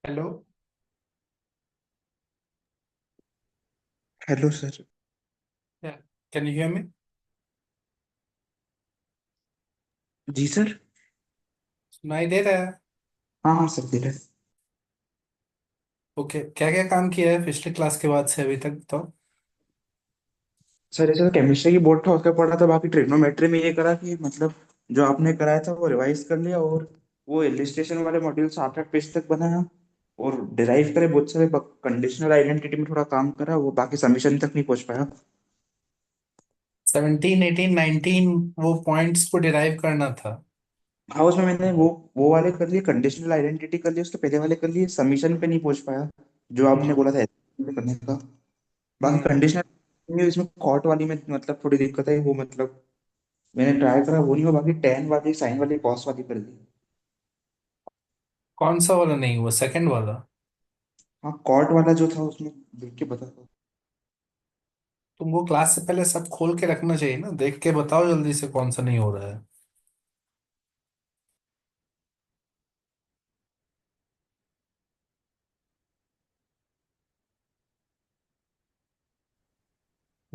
Hello. Hello sir. Can you hear me? जी sir. सुनाई दे रहा है? हाँ हाँ सर, दे रहे। ओके, क्या क्या काम किया है पिछले क्लास के बाद से अभी तक तो? सर ऐसे तो केमिस्ट्री की बोर्ड था, उसका पढ़ा था। बाकी ट्रिग्नोमेट्री में ये करा कि मतलब जो आपने कराया था वो रिवाइज कर लिया, और वो इलिस्ट्रेशन वाले मॉड्यूल 7-8 पेज तक बनाया, और डिराइव करे बहुत सारे कंडीशनल आइडेंटिटी में थोड़ा काम करा। वो बाकी सबमिशन तक नहीं पहुंच पाया। 17, 18, 19 वो पॉइंट्स को डिराइव करना था। हाँ, उसमें मैंने वो वाले कर लिए, कंडीशनल आइडेंटिटी कर लिए, उसके पहले वाले कर लिए। सबमिशन पे नहीं पहुंच पाया जो आपने हम्म। बोला था करने का। बाकी हम्म। कंडीशनल इसमें कॉट वाली में मतलब थोड़ी दिक्कत है। वो मतलब मैंने ट्राई करा, वो नहीं हुआ। बाकी टेन वाली, साइन वाली, कॉस वाली कर दी। कौन सा वाला नहीं हुआ? सेकंड वाला? हाँ, कॉट वाला जो था उसमें देख के बता दो। तुमको क्लास से पहले सब खोल के रखना चाहिए ना, देख के बताओ जल्दी से कौन सा नहीं हो रहा है।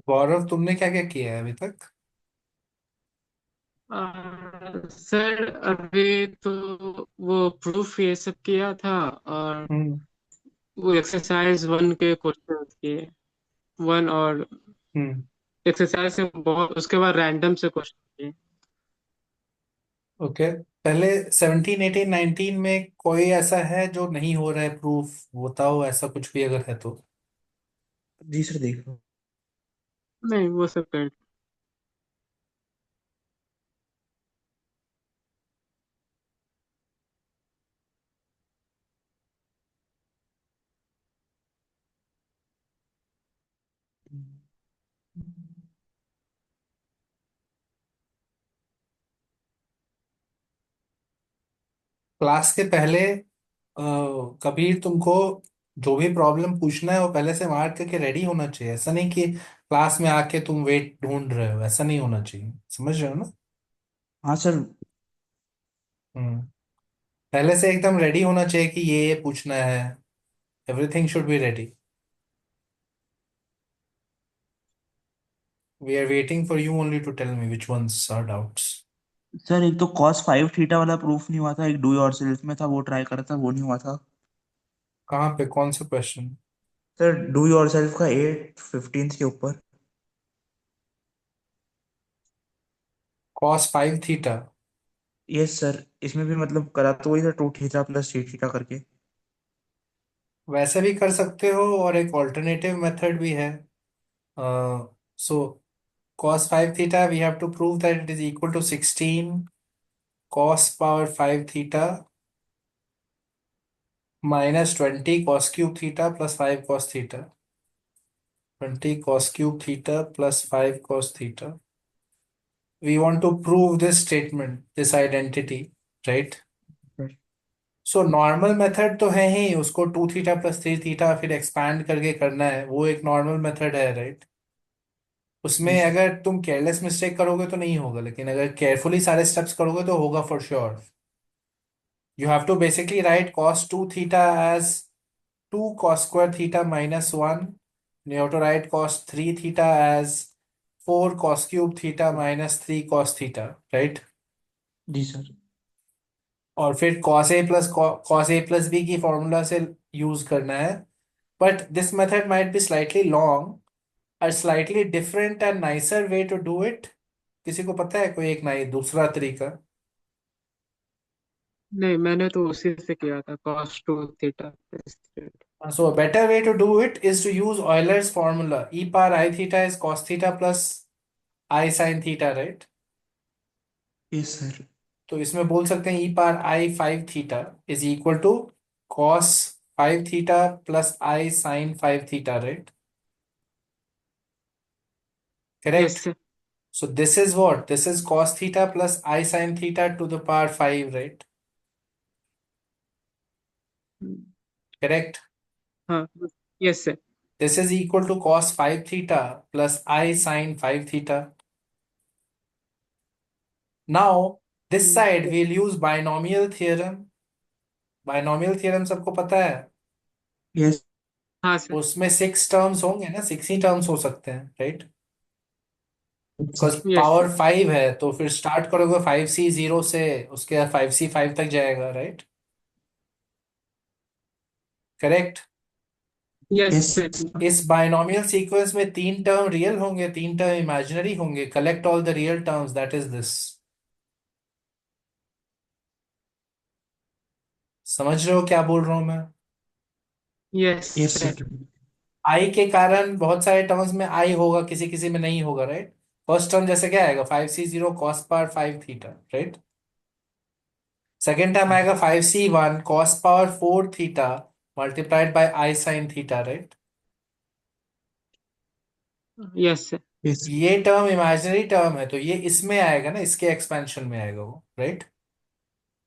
गौरव, तुमने क्या क्या किया है अभी तक? सर अभी तो वो प्रूफ ये सब किया था। और हम्म। वो एक्सरसाइज वन के क्वेश्चन किए। वन और हम्म। एक्सरसाइज से बहुत, उसके बाद रैंडम से क्वेश्चन किए। ओके। पहले 17, 18, 19 में कोई ऐसा है जो नहीं हो रहा है प्रूफ? बताओ ऐसा कुछ भी अगर है तो। जी सर, देख लो। नहीं, वो सब कर। क्लास के पहले कभी तुमको जो भी प्रॉब्लम पूछना है वो पहले से मार्क करके रेडी होना चाहिए। ऐसा नहीं कि क्लास में आके तुम वेट ढूंढ रहे हो, ऐसा नहीं होना चाहिए। समझ रहे हो ना? हाँ सर। हम्म। पहले से एकदम रेडी होना चाहिए कि ये पूछना है। Everything should be ready. We are waiting for you only to tell me which ones are doubts. Sir एक तो कॉस 5 थीटा वाला प्रूफ नहीं हुआ था, एक डू योरसेल्फ में था, वो ट्राई करा था, वो नहीं हुआ था। कहाँ पे? कौन सा क्वेश्चन? सर डू योरसेल्फ का 8/15 के ऊपर। cos 5 theta? यस सर, इसमें भी मतलब करा तो वही था, 2 थीटा प्लस 3 थीटा करके। वैसे भी कर सकते हो और एक ऑल्टरनेटिव मेथड भी है। So cos 5 theta we have to prove that it is equal to 16 cos power 5 theta minus 20 cos³ theta plus 5 cos theta. 20 cos³ theta plus 5 cos theta. We want to prove this statement, this identity, right? Sir. So normal method तो है ही, उसको 2 theta plus 3 theta फिर expand करके करना है, वो एक नॉर्मल मेथड है, राइट? उसमें जी सर। अगर तुम केयरलेस मिस्टेक करोगे तो नहीं होगा, लेकिन अगर केयरफुली सारे स्टेप्स करोगे तो होगा for sure. You have to basically write cos 2 theta as 2 cos² theta minus 1. You have to write cos 3 theta as 4 cos³ theta minus 3 cos theta, right? जी सर। और फिर cos A प्लस B की formula से use करना है। But this method might be slightly long. A slightly different and nicer way to do it, किसी को पता है कोई एक नई दूसरा तरीका? नहीं, मैंने तो उसी से किया था, cos 2 theta. So a better way to do it is to use Euler's formula. E power I theta is cos theta plus I sin theta, right? Yes sir. तो इसमें बोल सकते हैं e power I 5 theta is equal to cos 5 theta plus I sin 5 theta, right? Yes Correct. Sir. So this is what? This is cos theta plus I sin theta to the power 5, right? Correct. हाँ। Yes sir. This is equal to cos 5 theta plus I sin 5 theta. Now, this side we'll use binomial theorem. Binomial theorem सबको पता है? Yes हाँ sir. उसमें 6 terms होंगे ना, 6 ही terms हो सकते हैं, right? Because sir. Yes power sir. 5 है, तो फिर स्टार्ट करोगे 5C0 से, उसके बाद 5C5 तक जाएगा, right? Correct. Yes yes sir. इस बायनॉमियल सीक्वेंस में 3 टर्म रियल होंगे, 3 टर्म इमेजिनरी होंगे। Collect all the real terms, that is this. समझ रहे हो क्या बोल रहा हूं मैं? Yes yes sir. सर। आई के कारण बहुत सारे टर्म्स में आई होगा, किसी किसी में नहीं होगा, राइट? फर्स्ट टर्म जैसे क्या आएगा, 5C0 cos power 5 theta, right? Second term आएगा 5C1 cos power 4 theta multiplied by I sine theta, right? Yes sir. Yes ये टर्म इमेजिनरी टर्म है, तो ये इसमें आएगा ना, इसके एक्सपेंशन में आएगा वो, राइट?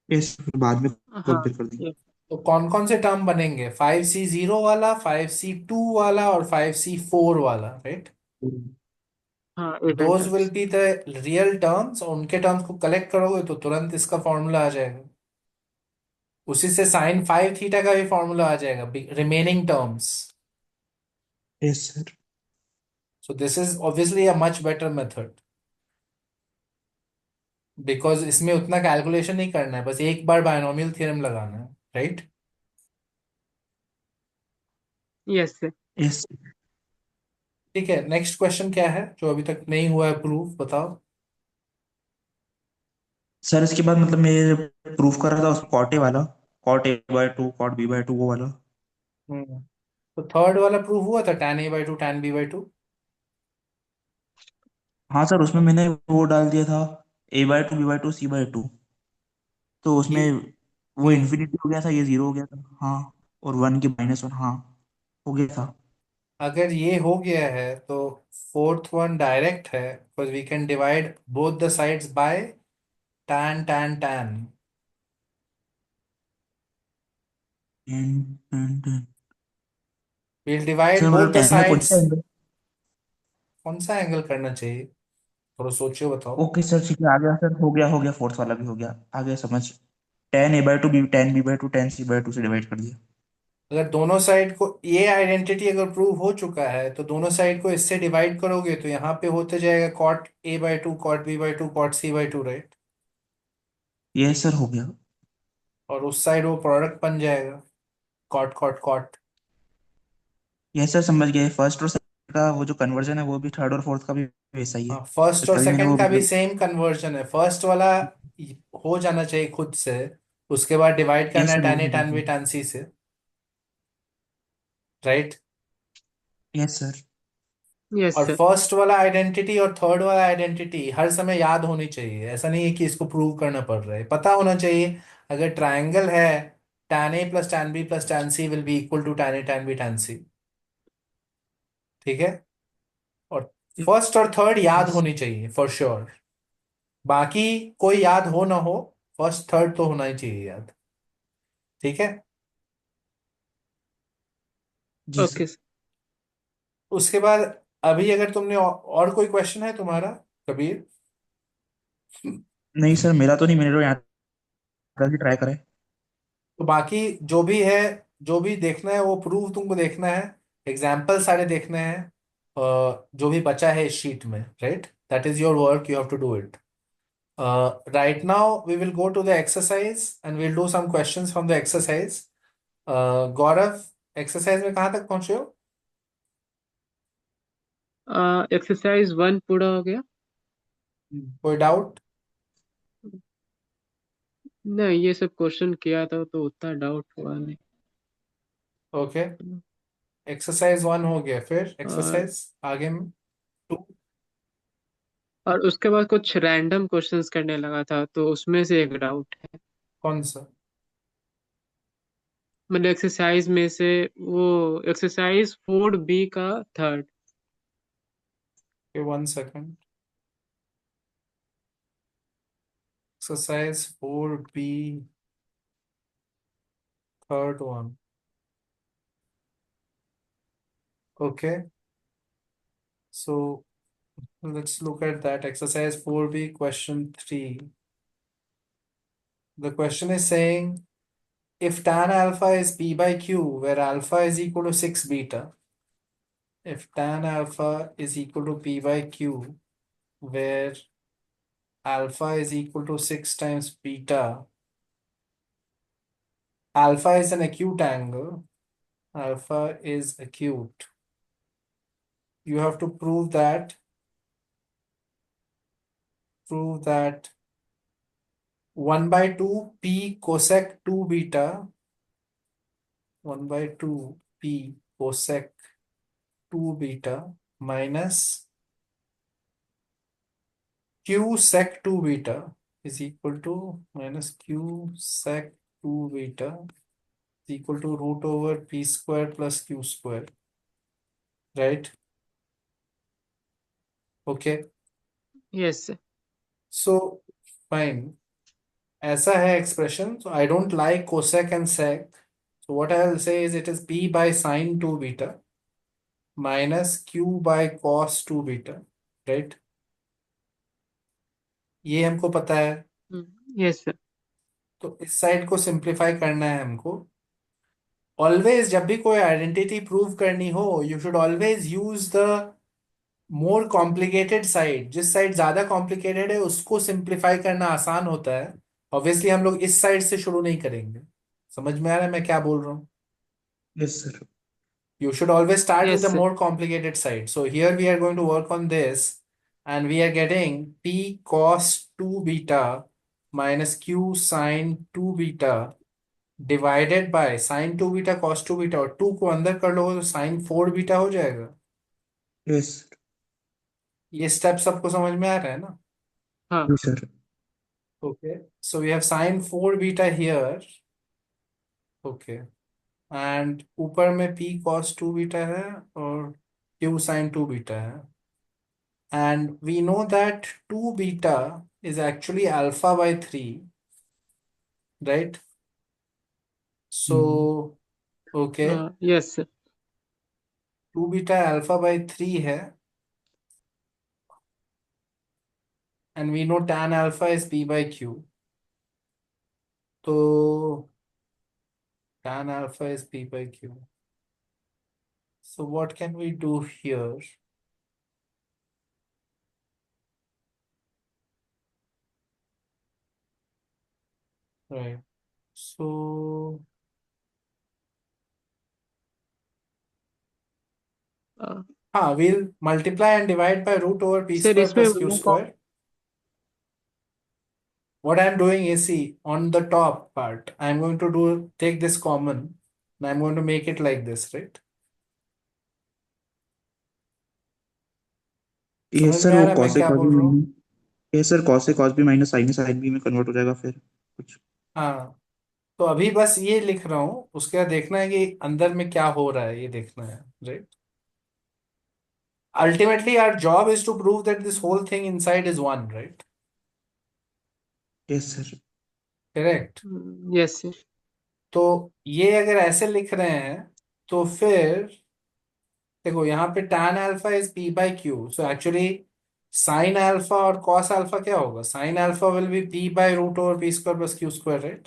यस बाद में हाँ। कंपेयर कर दी। yes, तो कौन कौन से टर्म बनेंगे? 5C0 वाला, 5C2 वाला और 5C4 वाला, राइट? हाँ even those will terms. Be the real terms, और उनके टर्म्स को कलेक्ट करोगे तो तुरंत इसका फॉर्मूला आ जाएगा। उसी से साइन 5 थीटा का भी फॉर्मूला आ जाएगा, remaining terms. Yes sir. So this is obviously a much better method, because इसमें उतना कैलकुलेशन नहीं करना है, बस एक बार बायनोमियल थ्योरम लगाना है, राइट? Yes sir. ठीक है, नेक्स्ट क्वेश्चन क्या है जो अभी तक नहीं हुआ है प्रूफ, बताओ। सर इसके बाद मतलब मैं प्रूफ कर रहा था उस कॉट ए वाला, cot A/2 cot B/2 वो वाला। हम्म तो थर्ड वाला प्रूफ हुआ था, tan A/2 tan B/2। हाँ सर उसमें मैंने वो डाल दिया था A/2 B/2 C/2, तो ये उसमें वो हम्म इन्फिनिटी हो गया था, ये जीरो हो गया था। हाँ और वन की -1, हाँ हो गया था। अगर ये हो गया है तो फोर्थ वन डायरेक्ट है, because we can divide both the sides by tan tan tan। we'll divide sir both मतलब the टेन में कौन sides। सा एंगल? कौन सा एंगल करना चाहिए, थोड़ा सोचियो, बताओ। ओके सर ठीक है, आ गया सर, हो गया फोर्थ वाला भी हो गया, आ गया समझ। tan A/2 tan B/2 से डिवाइड कर दिया। अगर दोनों साइड को, ये आइडेंटिटी अगर प्रूव हो चुका है, तो दोनों साइड को इससे डिवाइड करोगे तो यहाँ पे होते जाएगा cot A/2 cot B/2 cot C/2, right? ये सर हो गया। और उस साइड वो प्रोडक्ट बन जाएगा, कॉट कॉट कॉट। ये सर समझ गए, फर्स्ट और सेकंड का वो जो कन्वर्जन है वो भी थर्ड और फोर्थ का भी वैसा ही है। हाँ, फर्स्ट तो और तभी मैंने सेकंड वो का भी मतलब। सेम कन्वर्जन है। फर्स्ट वाला हो जाना चाहिए खुद से, उसके बाद डिवाइड ये करना है सर वो tan A भी tan B देखिए। tan C से, राइट? Yes sir. यस और सर। फर्स्ट वाला आइडेंटिटी और थर्ड वाला आइडेंटिटी हर समय याद होनी चाहिए, ऐसा नहीं है कि इसको प्रूव करना पड़ रहा है, पता होना चाहिए। अगर ट्राइंगल है, tan A plus tan B plus tan C will be equal to tan A tan B tan C, ठीक है? और फर्स्ट और थर्ड याद यस। होनी चाहिए फॉर श्योर। बाकी कोई याद हो ना हो, फर्स्ट थर्ड तो होना ही चाहिए याद, ठीक है? जी ओके सर। सर। उसके बाद अभी अगर तुमने और कोई क्वेश्चन है तुम्हारा, कबीर? नहीं सर मेरा तो नहीं, मैंने तो यहाँ तक ही ट्राई करें। तो बाकी जो भी है, जो भी देखना है वो प्रूफ तुमको देखना है, एग्जाम्पल सारे देखने हैं, जो भी बचा है इस शीट में, right? That is your work, you have to do it. Right now we will go to the exercise and will do some questions from the exercise. Gaurav, exercise में कहाँ तक पहुंचे हो? एक्सरसाइज 1 पूरा हो गया। कोई डाउट? नहीं, ये सब क्वेश्चन किया था तो उतना डाउट हुआ नहीं। ओके, एक्सरसाइज 1 हो गया, फिर और एक्सरसाइज आगे में 2। और उसके बाद कुछ रैंडम क्वेश्चंस करने लगा था, तो उसमें से एक डाउट है। कौन सा? मतलब एक्सरसाइज में से, वो एक्सरसाइज 4B का third. 1 second. Exercise 4B, third one. Okay, so let's look at that. Exercise 4B, question 3. The question is saying if tan alpha is p by q, where alpha is equal to 6 beta, if tan alpha is equal to p by q, where alpha is equal to 6 times beta, alpha is an acute angle, alpha is acute. You have to prove that 1 by 2 p cosec 2 beta, 1 by 2 p cosec 2 beta minus q sec 2 beta is equal to minus q sec 2 beta is equal to root over p square plus q square, right? Okay, Yes, sir. so fine. ऐसा है expression. So I don't like cosec and sec. So what I'll say is it is p by sine 2 beta minus q by cos 2 beta, right? ये हमको पता है. Yes sir. तो इस side को simplify करना है हमको. ऑलवेज जब भी कोई आइडेंटिटी प्रूव करनी हो, you should always use the more complicated side. जिस साइड ज्यादा कॉम्प्लिकेटेड है उसको सिंप्लीफाई करना आसान होता है. ऑब्वियसली हम लोग इस साइड से शुरू नहीं करेंगे. समझ में आ रहा है मैं क्या बोल रहा हूँ? Yes sir. You should always start with yes the sir. more complicated side. So here we are going to work on this, and we are getting p cos 2 beta minus q sin 2 beta divided by sin 2 beta cos 2 beta, और 2 को अंदर कर लोगे तो sin 4 beta हो जाएगा. Yes sir. ये step सबको समझ में आ रहा है ना? हाँ जी sir. Okay, so we have sin 4 beta here. Okay, and ऊपर में p cos 2 beta है और q sin 2 beta है. And we know that 2 beta is actually alpha by 3, right? So, okay, yes sir. 2 beta alpha by 3 है, and we know tan alpha is p by q. So, tan alpha is p by q. So, what can we do here? Right. So, we'll multiply and divide by root over p sir square इसमें plus q square. What I'm doing is, see, on the top part, I'm going to take this common, and I'm going to make it like this, right? ये समझ में sir आ वो रहा है मैं cosec क्या cos भी बोल रहा हूँ? माइनस, ये सर कॉसेक कॉस भी माइनस साइन साइन भी में कन्वर्ट हो जाएगा फिर कुछ। हाँ, तो अभी बस ये लिख रहा हूँ, उसके बाद देखना है कि अंदर में क्या हो रहा है, ये देखना है, right? Ultimately, our job is to prove that this whole thing inside is one, right? Yes sir. Correct. Yes sir. तो ये अगर ऐसे लिख रहे हैं तो फिर देखो यहाँ पे tan alpha is p by q. So actually sin alpha और cos alpha क्या होगा? Sin alpha will be p by root over p square plus q square, right?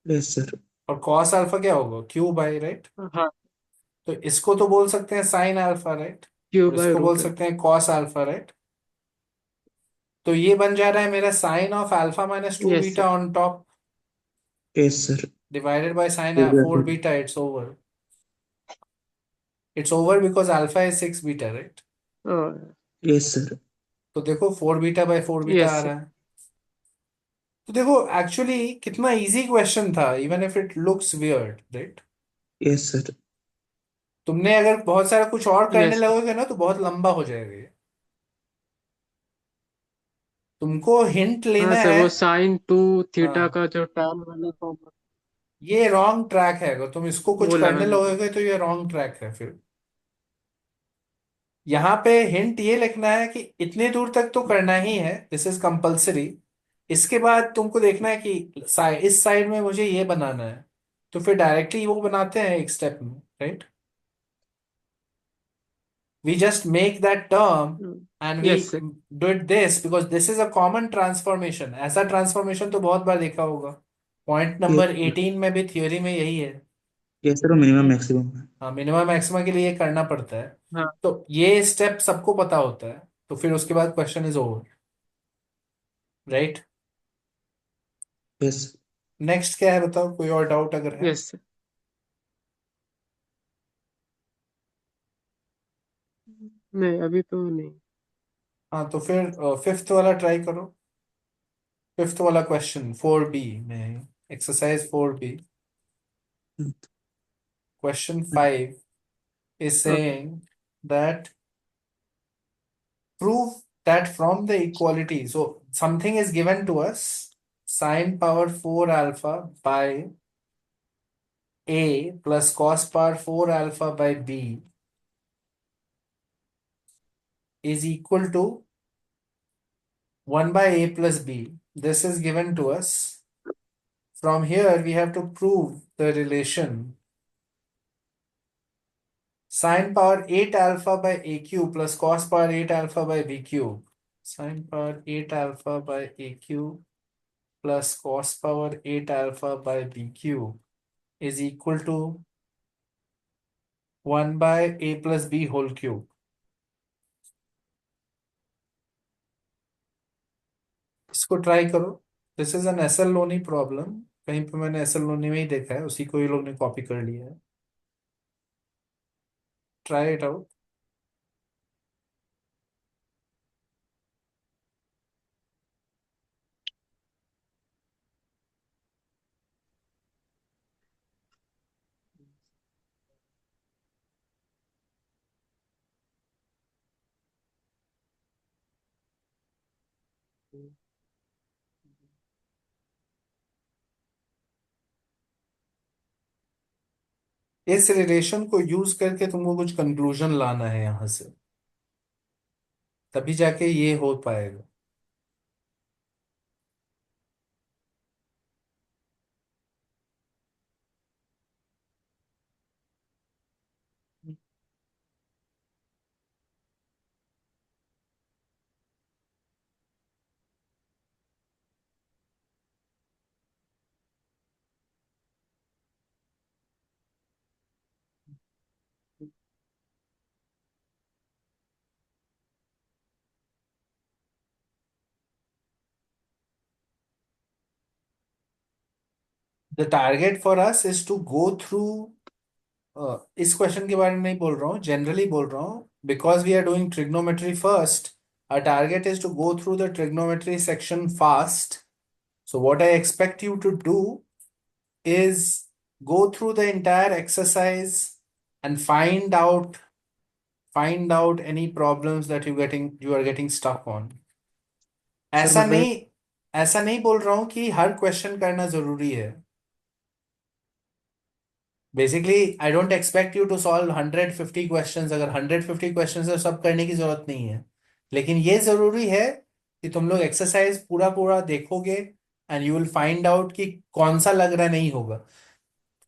Yes sir. और cos alpha क्या होगा? q by, right? हाँ, तो इसको तो बोल सकते हैं sin alpha, right? क्यू और बाय इसको बोल रूट। सकते हैं cos alpha, right? तो ये बन जा रहा है मेरा sin of alpha minus 2 yes beta sir. on top yes sir. divided by sin हो गया 4 sir. beta. It's over. It's over because alpha is 6 beta, right? Yes sir. तो देखो 4 beta by 4 beta आ यस सर। रहा है. तो देखो actually कितना इजी क्वेश्चन था, even if it looks weird, right? Yes sir. तुमने अगर बहुत सारा कुछ और करने यस सर। लगोगे ना तो बहुत लंबा हो जाएगा ये. तुमको हिंट हाँ लेना सर, है. वो साइन टू थीटा हाँ, का जो टर्म वाला फॉर्म ये रॉन्ग ट्रैक है. अगर तुम इसको कुछ वो करने लगाना पड़ेगा। लगोगे तो ये रॉन्ग ट्रैक है फिर. यहाँ पे हिंट ये लिखना है कि इतने दूर तक तो करना ही है, दिस इज कंपल्सरी. इसके बाद तुमको देखना है कि इस साइड में मुझे ये बनाना है, तो फिर डायरेक्टली वो बनाते हैं एक स्टेप में, right? We just make that term and yes we sir. do it this because this is a common transformation. ऐसा transformation तो बहुत बार देखा होगा. पॉइंट ये नंबर 18 में भी थ्योरी में यही है। कैसे तो मिनिमम मैक्सिमम है। हाँ, मिनिमम मैक्सिमा के लिए करना पड़ता है। हाँ। तो ये स्टेप सबको पता होता है, तो फिर उसके बाद question is over, right. Yes. Next क्या है बताओ, कोई और डाउट अगर है। Yes sir. नहीं, अभी तो नहीं। हाँ, तो फिर फिफ्थ वाला ट्राई करो। फिफ्थ वाला क्वेश्चन 4B में, exercise 4B, question 5 is okay. saying that prove that from the equality, so something is given to us, sine power 4 alpha by A plus cos power 4 alpha by B is equal to 1 by A plus B. This is given to us. From here, we have to prove the relation sine power 8 alpha by A cube plus cos power 8 alpha by B cube. Sine power 8 alpha by A cube plus cos power 8 alpha by B cube is equal to 1 by A plus B whole cube. इसको try करो। This is an S L Loni problem. कहीं पे मैंने S L Loni में ही देखा है, उसी को ये लोग ने कॉपी कर लिया है। Try it out. इस रिलेशन को यूज करके तुमको कुछ कंक्लूजन लाना है यहां से, तभी जाके ये हो पाएगा। The target for us is to go through, इस क्वेश्चन के बारे में नहीं बोल रहा हूँ, जनरली बोल रहा हूँ, because we are doing trigonometry first. our target is to go through the trigonometry section fast. So what I expect you to do is go through the entire exercise and find out any problems that you are getting stuck on. Sir ऐसा मतलब नहीं ऐसा नहीं बोल रहा हूं कि हर question करना जरूरी है। Basically I don't expect you to solve 150 questions. अगर 150 क्वेश्चंस है सब करने की जरूरत नहीं है, लेकिन ये जरूरी है कि तुम लोग एक्सरसाइज पूरा पूरा देखोगे and you will find out कि कौन सा लग रहा नहीं होगा।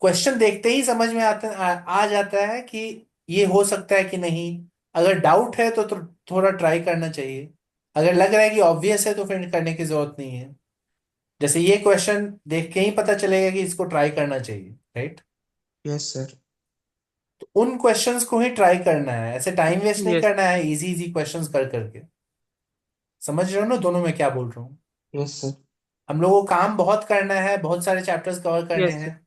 क्वेश्चन देखते ही समझ में आ जाता है कि ये हो सकता है कि नहीं। अगर डाउट है तो थोड़ा ट्राई करना चाहिए। अगर लग रहा है कि ऑब्वियस है तो फिर करने की जरूरत नहीं है। जैसे ये क्वेश्चन देख के ही पता चलेगा कि इसको ट्राई करना चाहिए, राइट। Yes sir. तो उन क्वेश्चंस को ही ट्राई करना है, ऐसे टाइम वेस्ट नहीं यस। करना है इजी इजी क्वेश्चंस कर करके। समझ रहे हो ना दोनों में क्या बोल रहा हूँ। Yes sir. हम लोगों को काम बहुत करना है, बहुत सारे चैप्टर्स कवर करने यस हैं, सर।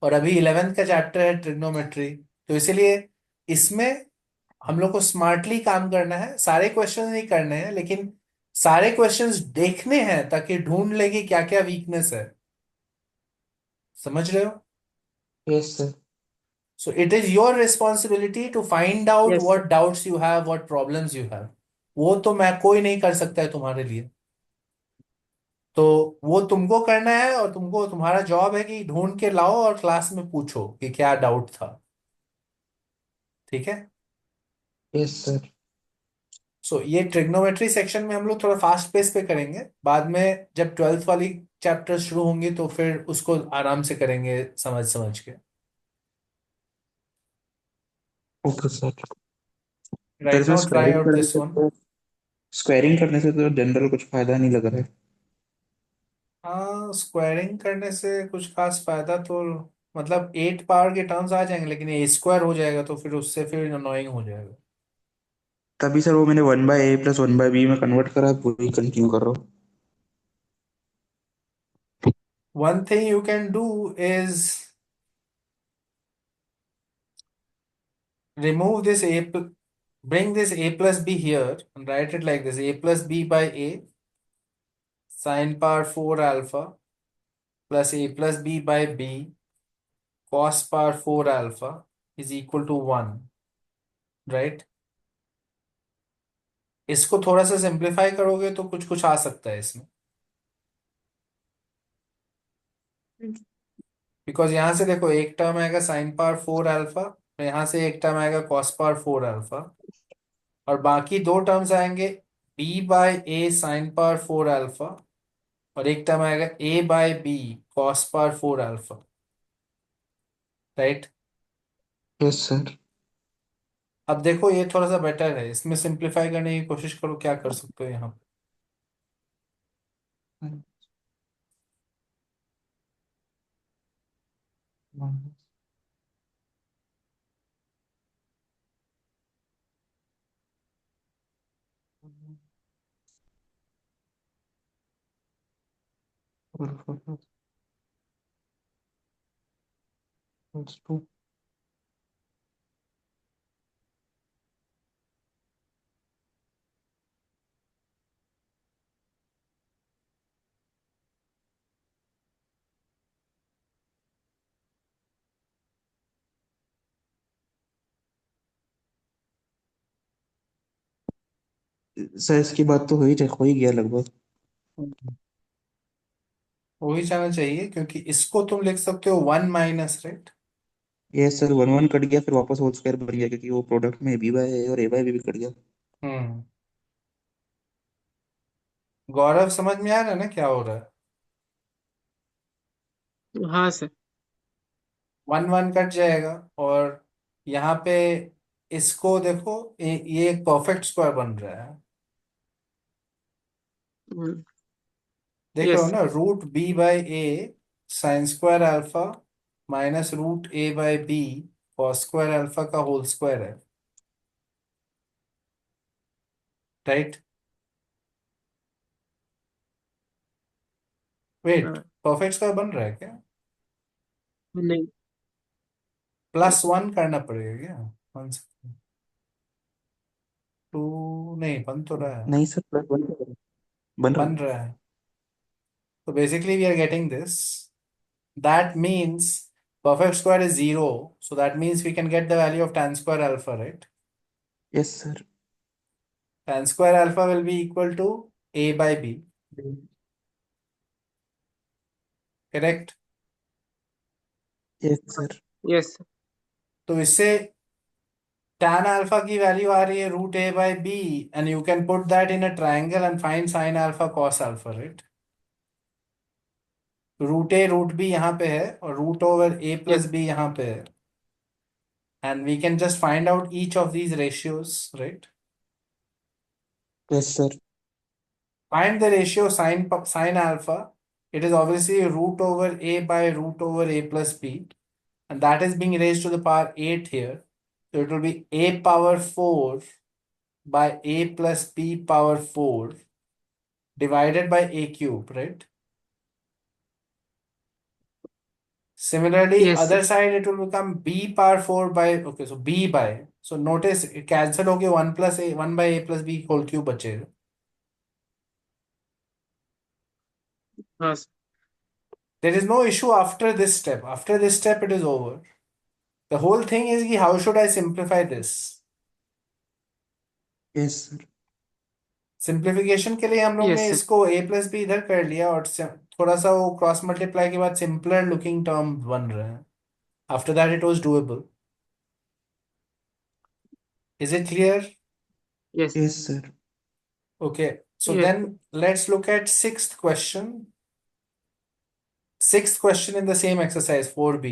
और अभी 11th का चैप्टर है ट्रिग्नोमेट्री। तो इसीलिए इसमें हम लोग को स्मार्टली काम करना है, सारे क्वेश्चंस नहीं करने हैं, लेकिन सारे क्वेश्चंस देखने हैं ताकि ढूंढ ले कि क्या क्या वीकनेस है। समझ रहे हो। Yes sir. So it is your responsibility to find out yes sir. what doubts you have, what problems you have. वो तो मैं कोई नहीं कर सकता है तुम्हारे लिए। तो वो तुमको करना है, और तुमको तुम्हारा जॉब है कि ढूंढ के लाओ और क्लास में पूछो कि क्या डाउट था। ठीक है। Yes sir. सो ये ट्रिग्नोमेट्री सेक्शन में हम लोग थोड़ा फास्ट पेस पे करेंगे, बाद में जब 12th वाली चैप्टर शुरू होंगी तो फिर उसको आराम से करेंगे, समझ समझ के। Okay sir. सर राइट इसमें नाउ ट्राई स्क्वायरिंग आउट करने दिस से वन। तो स्क्वायरिंग करने से तो जनरल कुछ फायदा नहीं लग रहा है। हाँ, स्क्वायरिंग करने से कुछ खास फायदा तो, मतलब 8 पावर के टर्म्स आ जाएंगे, लेकिन ए स्क्वायर हो जाएगा तो फिर उससे फिर अनोइंग हो जाएगा। तभी सर वो मैंने 1/a प्लस 1/b में कन्वर्ट करा, पूरी कंटिन्यू कर रहा हूँ। One thing you can do is remove this bring this a plus b here and write it like this: a plus b by a sine power 4 alpha plus a plus b by b cos power 4 alpha is equal to 1, right? इसको थोड़ा सा simplify करोगे तो कुछ कुछ आ सकता है इसमें, बिकॉज यहां से देखो एक टर्म आएगा साइन पावर 4 अल्फा, यहां से एक टर्म आएगा कॉस पावर 4 अल्फा, और बाकी दो टर्म्स आएंगे b by A sine power 4 alpha, और एक टर्म आएगा a by B cos power 4 alpha, right? Yes sir. अब देखो ये थोड़ा सा बेटर है, इसमें सिंप्लीफाई करने की कोशिश करो, क्या कर सकते हो यहाँ पे। सर इसकी बात तो हो ही गया लगभग। हो ही जाना चाहिए, क्योंकि इसको तुम लिख सकते हो 1 माइनस, राइट? ये सर 1/1 कट गया, फिर वापस होल स्क्वायर बन गया, क्योंकि वो प्रोडक्ट में b/a और a/b भी कट गया। हम्म। गौरव, समझ में आ रहा है ना क्या हो रहा है? हाँ सर। 1 1 कट जाएगा, और यहाँ पे इसको देखो, ये एक परफेक्ट स्क्वायर बन रहा है। देख रहे यस हो सर। ना, root b by A sine square alpha minus root a by B cos square alpha का होल स्क्वायर है, राइट? वेट, हाँ, परफेक्ट स्क्वायर बन रहा है क्या? नहीं। +1 करना पड़ेगा क्या? 1 2 नहीं, बन तो रहा है। नहीं सर, +1 बन रहा बन है। रहा है। तो basically we are getting this, that means perfect square is 0, so that means we can get the value of tan square alpha, right? Yes sir. Tan square alpha will be equal to a by b, correct? Yes sir. Yes sir. तो इससे tan alpha की value आ रही है root a by b, and you can put that in a triangle and find sin alpha cos alpha, right? Root a root b यहाँ पे है, और root over a yes plus b यहाँ पे है, and we can just find out each of these ratios, right? Yes sir. Find the ratio sin alpha. It is obviously root over a by root over a plus b, and that is being raised to the power 8 here. So it will be a power 4 by a plus b power 4 divided by a cube, right? Similarly, yes other sir. side it will become b power 4 by, okay, so b by, so notice it cancel हो गया, 1 plus a 1 by a plus b whole cube बचेगा. हाँ sir. There is no issue after this step. After this step, it is over. The whole thing is कि how should I simplify this? Yes sir. Simplification के लिए हम लोग yes ने sir. इसको a plus B इधर कर लिया, और थोड़ा सा वो क्रॉस मल्टीप्लाई के बाद सिंपलर लुकिंग टर्म बन रहे हैं. After that it was doable. Is it clear? Yes yes sir. Okay, so yes then let's look at sixth question. Sixth question in the same exercise 4b.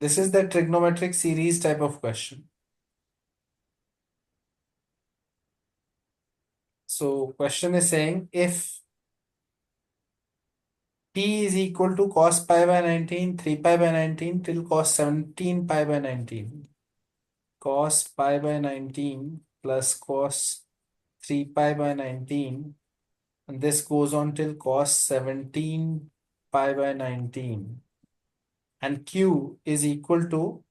This is the trigonometric series type of question. So question is saying if P is equal to cos pi by 19, 3 pi by 19 till cos 17 pi by 19. Cos pi by 19 plus cos 3 pi by 19. And this goes on till cos 17 pi by 19. And Q is equal to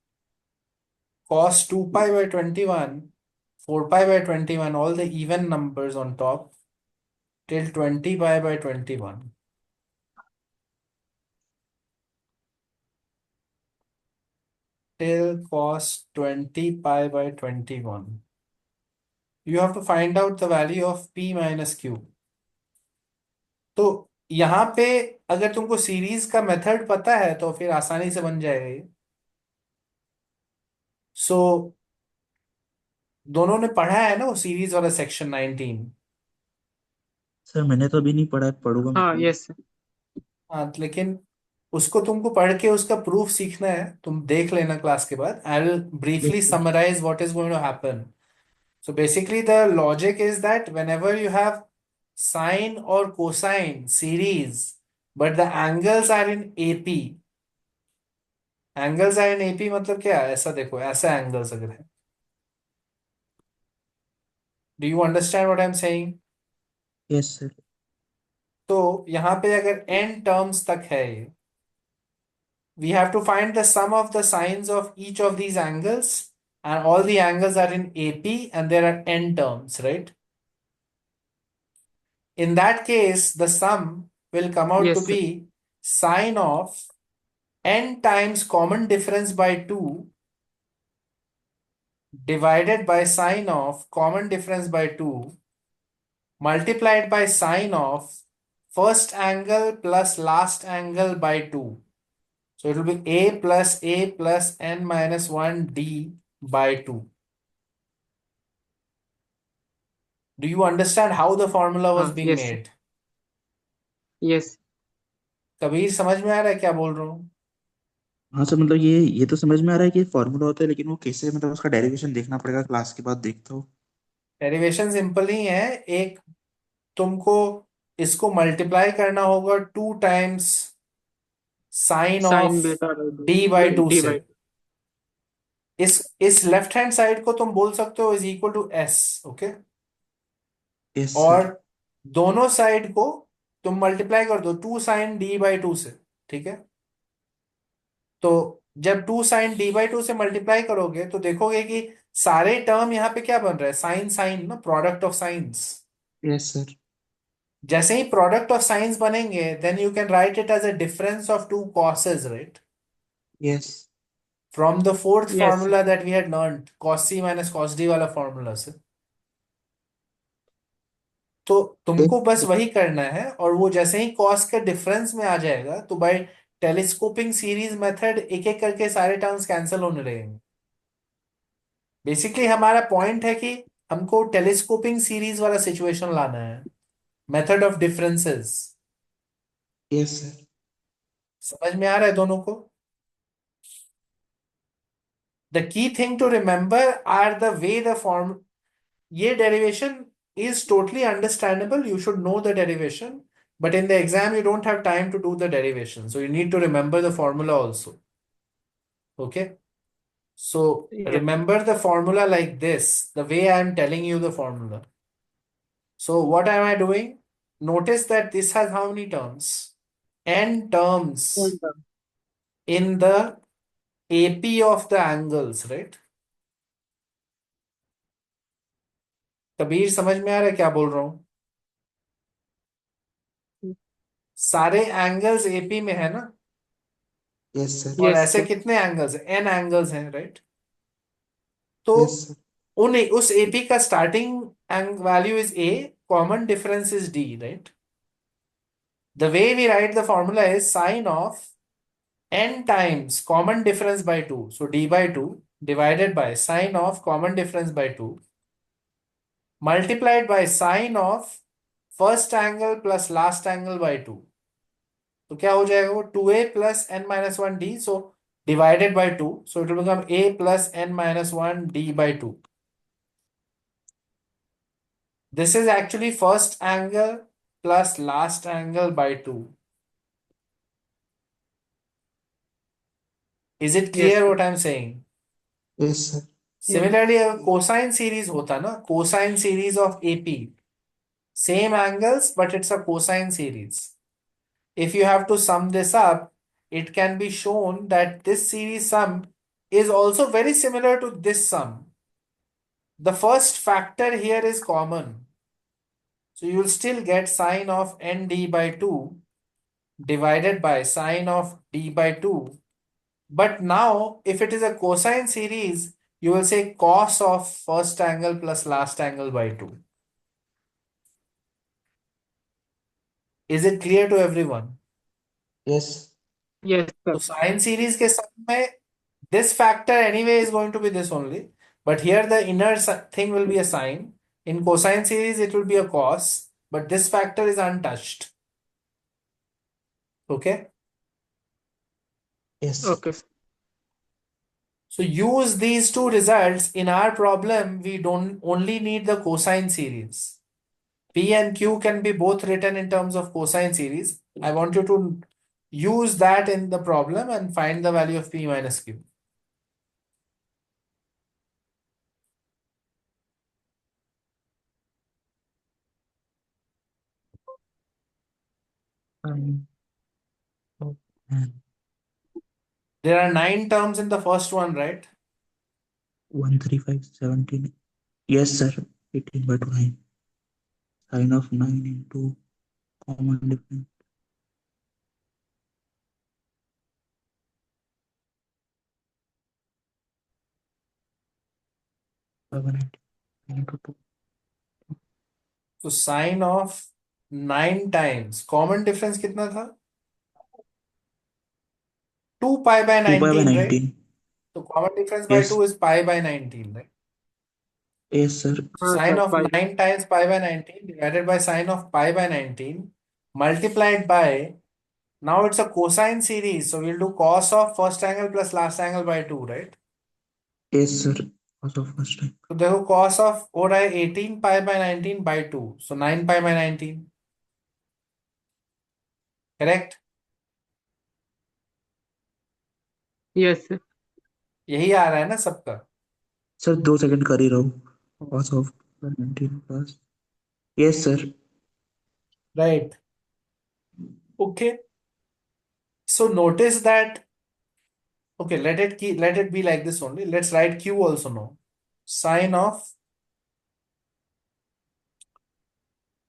cos 2 pi by 21, 4 pi by 21, all the even numbers on top, till 20 pi by 21. Till cos 20 pi by 21. You have to find out the value of P minus Q. तो यहाँ पे अगर तुमको series का method पता है तो फिर आसानी से बन जाएगा ये। सो दोनों ने पढ़ा है ना वो सीरीज वाला सेक्शन 19। सर मैंने तो अभी नहीं पढ़ा है, पढ़ूंगा हाँ मतलब। Yes sir. हाँ लेकिन उसको तुमको पढ़ के उसका प्रूफ सीखना है, तुम देख लेना क्लास के बाद। I will yes briefly sir. summarize what is going to happen. So basically the logic is that whenever you have sine or cosine series but the angles are in AP, angles are in AP मतलब क्या है? ऐसा देखो, ऐसा angles अगर है, do you understand what I'm saying? Yes sir. तो यहाँ पे अगर n terms तक है ये, we have to find the sum of the sines of each of these angles, and all the angles are in AP and there are n terms, right? In that case, the sum will come out to yes sir. be sine of n times common difference by 2 divided by sine of common difference by 2 multiplied by sine of first angle plus last angle by 2. So it will be a plus n minus 1 d by 2. Do you understand how the formula was हाँ being yes sir. made? Yes. Kabir समझ में आ रहा है क्या बोल रहा हूँ? हाँ सर, मतलब ये तो समझ में आ रहा है कि फॉर्मूला होता है, लेकिन वो कैसे, मतलब उसका डेरिवेशन देखना पड़ेगा, क्लास के बाद देखता हूँ। डेरिवेशन सिंपल ही है। एक तुमको इसको मल्टीप्लाई करना होगा 2 times sine sine of beta by two D by two D से। बाई। इस लेफ्ट हैंड साइड को तुम बोल सकते हो is equal to S, okay. Yes और सर। दोनों साइड को तुम मल्टीप्लाई कर दो 2 sin d/2 से, ठीक है। तो जब 2 sin d/2 से मल्टीप्लाई करोगे तो देखोगे कि सारे टर्म यहाँ पे क्या बन रहा है, साइन साइन ना, product of sines. Yes sir. जैसे ही प्रोडक्ट ऑफ साइंस बनेंगे then you can write it as a difference of two cosines, right? Yes. From the fourth yes formula that we had learned, cos c minus cos d वाला formula से। तो तुमको बस वही करना है, और वो जैसे ही cos के डिफरेंस में आ जाएगा तो बाय टेलीस्कोपिंग सीरीज मेथड एक एक करके सारे टर्म्स कैंसिल होने लगेंगे। बेसिकली हमारा पॉइंट है कि हमको टेलीस्कोपिंग सीरीज वाला सिचुएशन लाना है, method of differences. Yes sir. समझ में आ रहा है दोनों को? The key thing to remember are the way the form, ये derivation is totally understandable. You should know the derivation, but in the exam you don't have time to do the derivation. So you need to remember the formula also. Okay. So yes. remember the formula like this, the way I am telling you the formula. So what am I doing? Notice that this has how many terms? N terms in the AP of the angles, right? Kabir समझ में आ रहा है क्या बोल रहा हूं? सारे एंगल्स एपी में है ना, यस सर। और यस ऐसे सर। कितने एंगल्स हैं? एन एंगल्स हैं, राइट? तो यस सर। उन उस एपी का starting value is A, common difference is D, right? The way we write the formula is sine of n times common difference by 2, so d/2 divided by sine of common difference by 2 multiplied by sine of first angle plus last angle by 2। तो क्या हो जाएगा वो, 2a plus n minus 1d, so divided by 2, so it will become a plus n minus 1d/2। This is actually first angle plus last angle by 2. Is it Yes, clear sir. what I'm saying? Yes sir. Yes. Similarly, a cosine series होता ना, cosine series of AP. Same angles, but it's a cosine series. If you have to sum this up, it can be shown that this series sum is also very similar to this sum. The first factor here is common. So you will still get sine of nd by 2 divided by sine of d by 2. But now, if it is a cosine series, you will say cos of first angle plus last angle by 2. Is it clear to everyone? Yes. Yes, sir. तो sine series के सम में this factor anyway is going to be this only. But here the inner thing will be a sine. In cosine series, it will be a cos. But this factor is untouched. Okay? Yes. Okay, sir. So use these two results. In our problem, we don't only need the cosine series. P and Q can be both written in terms of cosine series. I want you to use that in the problem and find the value of P minus Q. There are 9 terms in the first one, right? 135 17। Yes sir. 18/9 sin of 9 into common difference 7 into 2। So sine of 9 times. Common difference कितना था? 2 pi by 2 pi by 19, right? 19। So common difference by yes. 2 is pi by 19, right? Yes sir. हाँ Sine sir, of 9 times pi by 19 divided by sine of pi by 19 multiplied by, now it's a cosine series. So we'll do cos of first angle plus last angle by 2, right? Yes sir. also first time। तो देखो cos of हो रहा है 18 pi by 19 by 2. So 9 pi by 19. Correct? yes, sir. यही आ रहा है ना सबका? सर 2 सेकंड कर ही रहा हूँ। cos of 19 plus। Yes sir. Right. Okay. So notice that, okay, let it be like this only. Let's write Q also now. Sine of,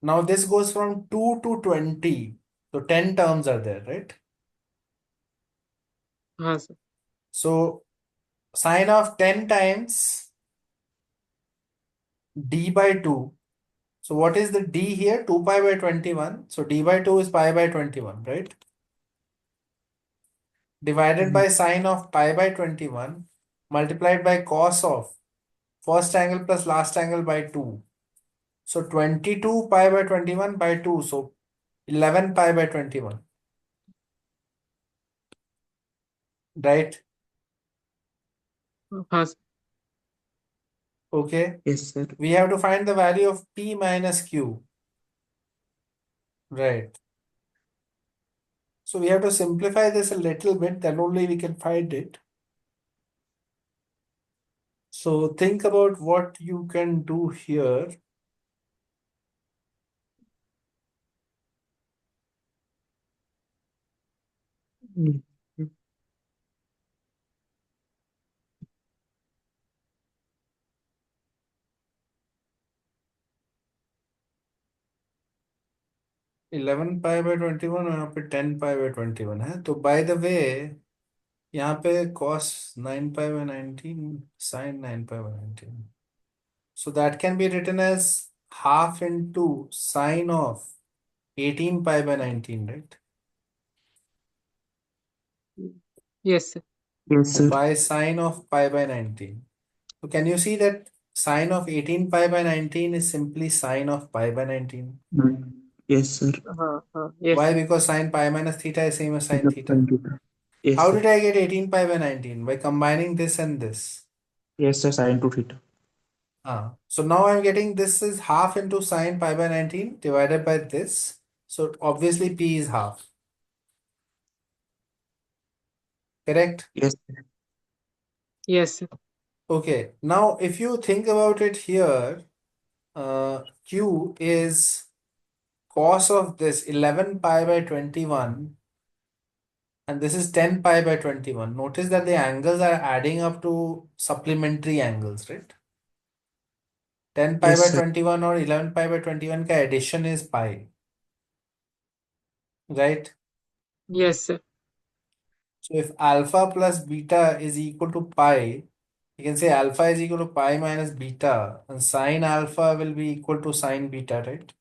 now this goes from 2 to 20. So 10 terms are there, right? हाँ sir. So sine of 10 times d by 2. So what is the d here? 2 pi by 21. So d by 2 is pi by 21, right? Divided by sine of pi by 21 multiplied by cos of first angle plus last angle by 2. So 22 pi by 21 by 2. So 11 pi by 21. Right? हाँ sir. Okay. Yes sir. We have to find the value of P minus Q. Right. So we have to simplify this a little bit, then only we can find it. So think about what you can do here. Hmm. 11 pi by 21 और यहाँ पे 10 pi by 21 है। तो by the way यहाँ पे cos 9 pi by 19 sin 9 pi by 19. So that can be written as half into sine of 18 pi by 19, right? yes, sir. Yes sir. By sine of pi by 19. So can you see that sine of 18 pi by 19 is simply sine of pi by 19? Yes sir. हाँ हाँ, yes, Why? sir. Because sine pi minus theta is same as sine मतलब theta. sin theta. Yes How sir. did I get 18 pi by 19? By combining this and this. Yes sir sin 2 theta. So now I'm getting this is half into sine pi by 19 divided by this. So obviously P is half, correct? Yes. Yes, sir. Okay, now if you think about it here, Q is cos of this 11 pi by 21 and this is 10 pi by 21. Notice that the angles are adding up to supplementary angles, right? 10 pi Yes, by sir. 21 और 11 pi by 21 का addition is pi, right? Yes, sir. So if alpha plus beta is equal to pi, you can say alpha is equal to pi minus beta, and sine alpha will be equal to sine beta, right?